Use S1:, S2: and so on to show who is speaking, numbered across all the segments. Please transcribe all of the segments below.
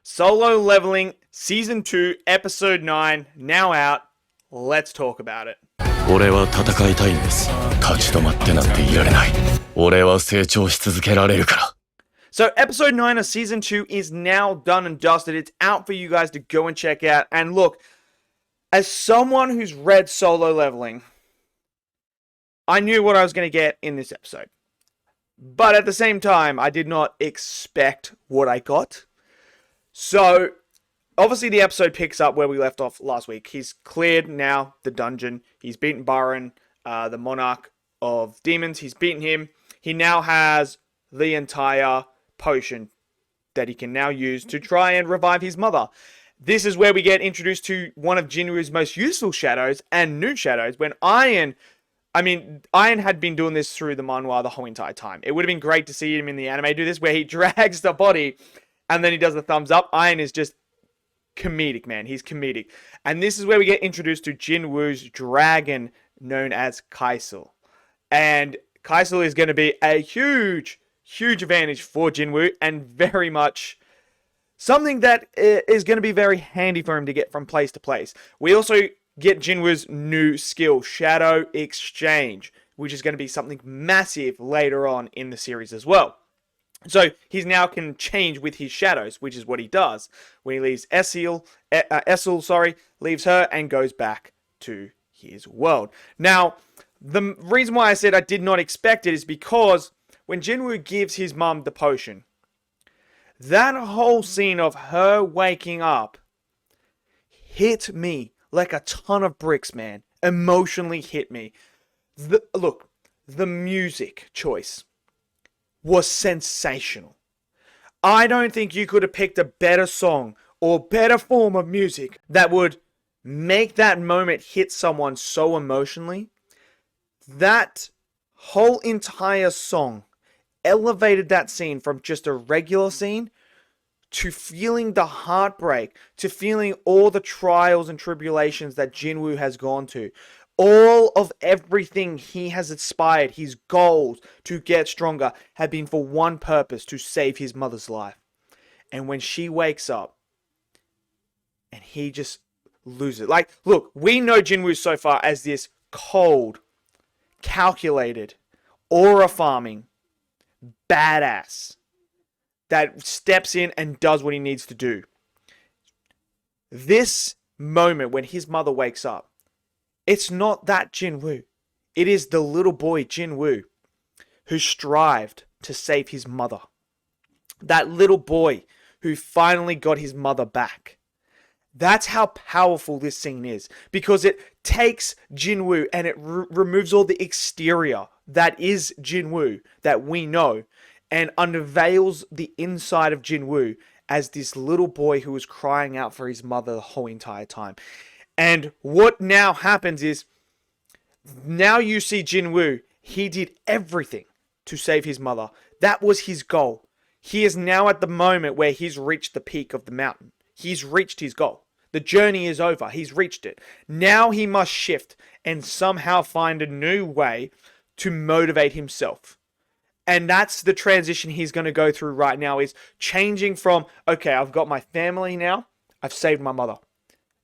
S1: Solo Leveling Season 2, Episode 9, now out. Let's talk about it.
S2: 俺は戦いたいんです。立ち止まってなんていられない。俺は成長し続けられるから。
S1: So, Episode 9 of Season 2 is now done and dusted. It's out for you guys to go and check out. And look, as someone who's read Solo Leveling, I knew what I was going to get in this episode. But at the same time, I did not expect what I got. So, obviously the episode picks up where we left off last week. He's cleared now the dungeon. He's beaten Baron, the Monarch of Demons. He's beaten him. He now has the entire potion that he can now use to try and revive his mother. This is where we get introduced to one of Jin Woo's most useful shadows and new shadows when Iron had been doing this through the manhwa the whole entire time. It would have been great to see him in the anime do this, where he drags the body and then he does the thumbs up. Iron is just comedic, man. He's comedic. And this is where we get introduced to Jin Woo's dragon known as Kaisel. And Kaisel is going to be a huge advantage for Jin Woo, and very much something that is going to be very handy for him to get from place to place. We also get Jin Woo's new skill, Shadow Exchange, which is going to be something massive later on in the series as well. So he now can change with his shadows, which is what he does when he leaves Essel, leaves her and goes back to his world. Now, the reason why I said I did not expect it is because when Jin Woo gives his mum the potion, that whole scene of her waking up hit me like a ton of bricks, man. Emotionally hit me. The music choice was sensational. I don't think you could have picked a better song or better form of music that would make that moment hit someone so emotionally. That whole entire song elevated that scene from just a regular scene to feeling the heartbreak, to feeling all the trials and tribulations that Jin Woo has gone to. All of everything he has aspired, his goals to get stronger, have been for one purpose, to save his mother's life. And when she wakes up, and he just loses it. Like, look, we know Jin Woo so far as this cold, calculated, aura farming, badass that steps in and does what he needs to do. This moment when his mother wakes up, it's not that Jin Woo. It is the little boy Jin Woo who strived to save his mother. That little boy who finally got his mother back. That's how powerful this scene is, because it takes Jin Woo and it removes all the exterior that is Jin Woo that we know, and unveils the inside of Jin Woo as this little boy who was crying out for his mother the whole entire time. And what now happens is, now you see Jin Woo, he did everything to save his mother. That was his goal. He is now at the moment where he's reached the peak of the mountain. He's reached his goal. The journey is over. He's reached it. Now he must shift and somehow find a new way to motivate himself. And that's the transition he's going to go through right now, is changing from, okay, I've got my family now. I've saved my mother.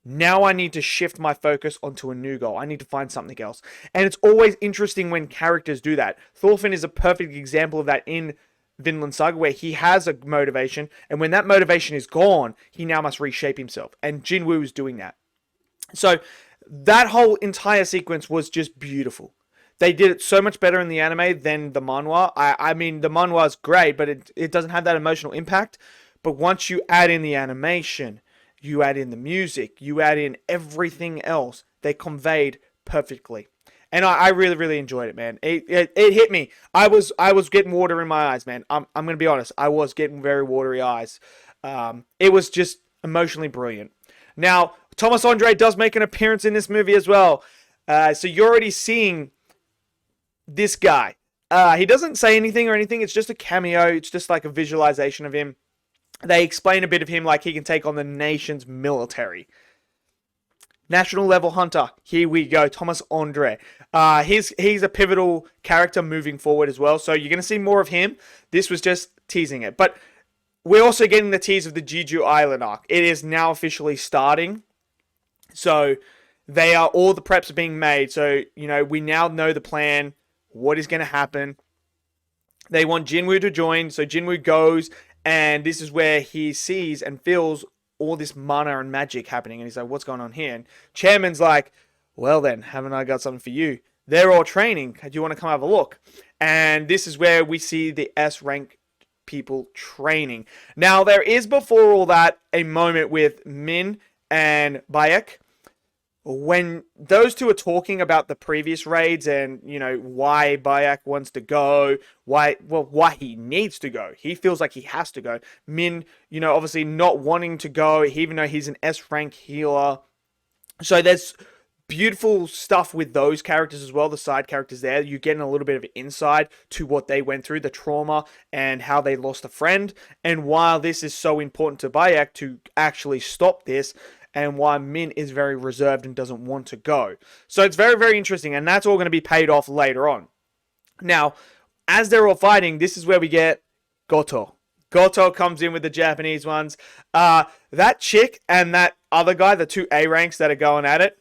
S1: Now I need to shift my focus onto a new goal. I need to find something else. And it's always interesting when characters do that. Thorfinn is a perfect example of that in Vinland Saga, where he has a motivation, and when that motivation is gone, he now must reshape himself. And Jin Woo is doing that. So that whole entire sequence was just beautiful. They did it so much better in the anime than the manhwa. I mean, the manhwa is great, but it doesn't have that emotional impact. But once you add in the animation, you add in the music, you add in everything else, they conveyed perfectly. And I really, really enjoyed it, man. It hit me. I was getting water in my eyes, man. I'm going to be honest. I was getting very watery eyes. It was just emotionally brilliant. Now, Thomas Andre does make an appearance in this movie as well. So you're already seeing this guy. He doesn't say anything or anything. It's just a cameo. It's just like a visualization of him. They explain a bit of him, like he can take on the nation's military. National level hunter. Here we go. Thomas Andre. He's a pivotal character moving forward as well. So you're going to see more of him. This was just teasing it. But we're also getting the tease of the Jeju Island arc. It is now officially starting. So all the preps are being made. So, we now know the plan, what is going to happen. They want Jin Woo to join. So Jin Woo goes, and this is where he sees and feels all this mana and magic happening. And he's like, what's going on here? And Chairman's like, well then, haven't I got something for you? They're all training. Do you want to come have a look? And this is where we see the S rank people training. Now, there is before all that a moment with Min and Bayek when those two are talking about the previous raids and, why Bayek wants to go, why he needs to go. He feels like he has to go. Min, obviously not wanting to go, even though he's an S rank healer. So there's beautiful stuff with those characters as well, the side characters there. You're getting a little bit of insight to what they went through, the trauma, and how they lost a friend, and why this is so important to Bayek to actually stop this, and why Min is very reserved and doesn't want to go. So it's very, very interesting, and that's all going to be paid off later on. Now, as they're all fighting, this is where we get Goto. Goto comes in with the Japanese ones. That chick and that other guy, the two A ranks that are going at it,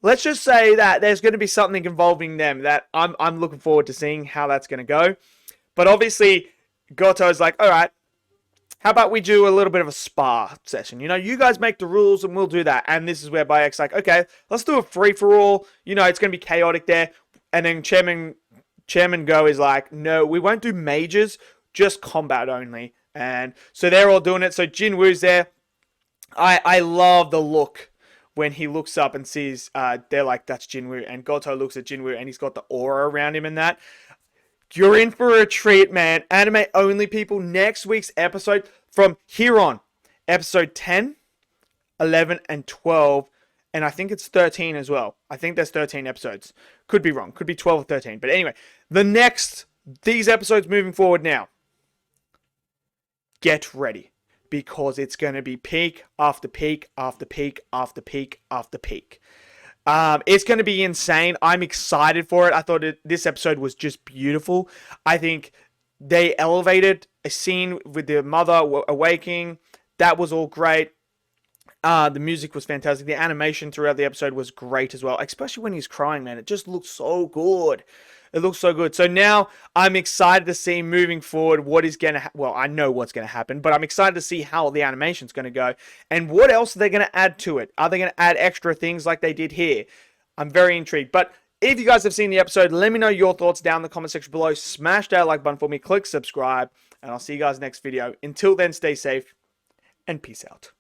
S1: let's just say that there's going to be something involving them that I'm looking forward to seeing how that's going to go. But obviously, Goto's like, all right, how about we do a little bit of a spar session? You guys make the rules and we'll do that. And this is where Bayek's like, okay, let's do a free-for-all. It's going to be chaotic there. And then Chairman Go is like, no, we won't do majors, just combat only. And so they're all doing it. So Jin Woo's there. I love the look when he looks up and sees, they're like, that's Jin Woo. And Goto looks at Jin Woo and he's got the aura around him and that. You're in for a treat, man. Anime only people. Next week's episode from here on. Episode 10, 11, and 12. And I think it's 13 as well. I think there's 13 episodes. Could be wrong. Could be 12 or 13. But anyway, these episodes moving forward now. Get ready. Because it's going to be peak after peak after peak after peak after peak. It's going to be insane. I'm excited for it. I thought this episode was just beautiful. I think they elevated a scene with the mother awakening. That was all great. The music was fantastic. The animation throughout the episode was great as well. Especially when he's crying, man. It just looks so good. It looks so good. So now I'm excited to see moving forward what is going to well, I know what's going to happen, but I'm excited to see how the animation's going to go and what else are they going to add to it. Are they going to add extra things like they did here? I'm very intrigued. But if you guys have seen the episode, let me know your thoughts down in the comment section below. Smash that like button for me. Click subscribe. And I'll see you guys next video. Until then, stay safe and peace out.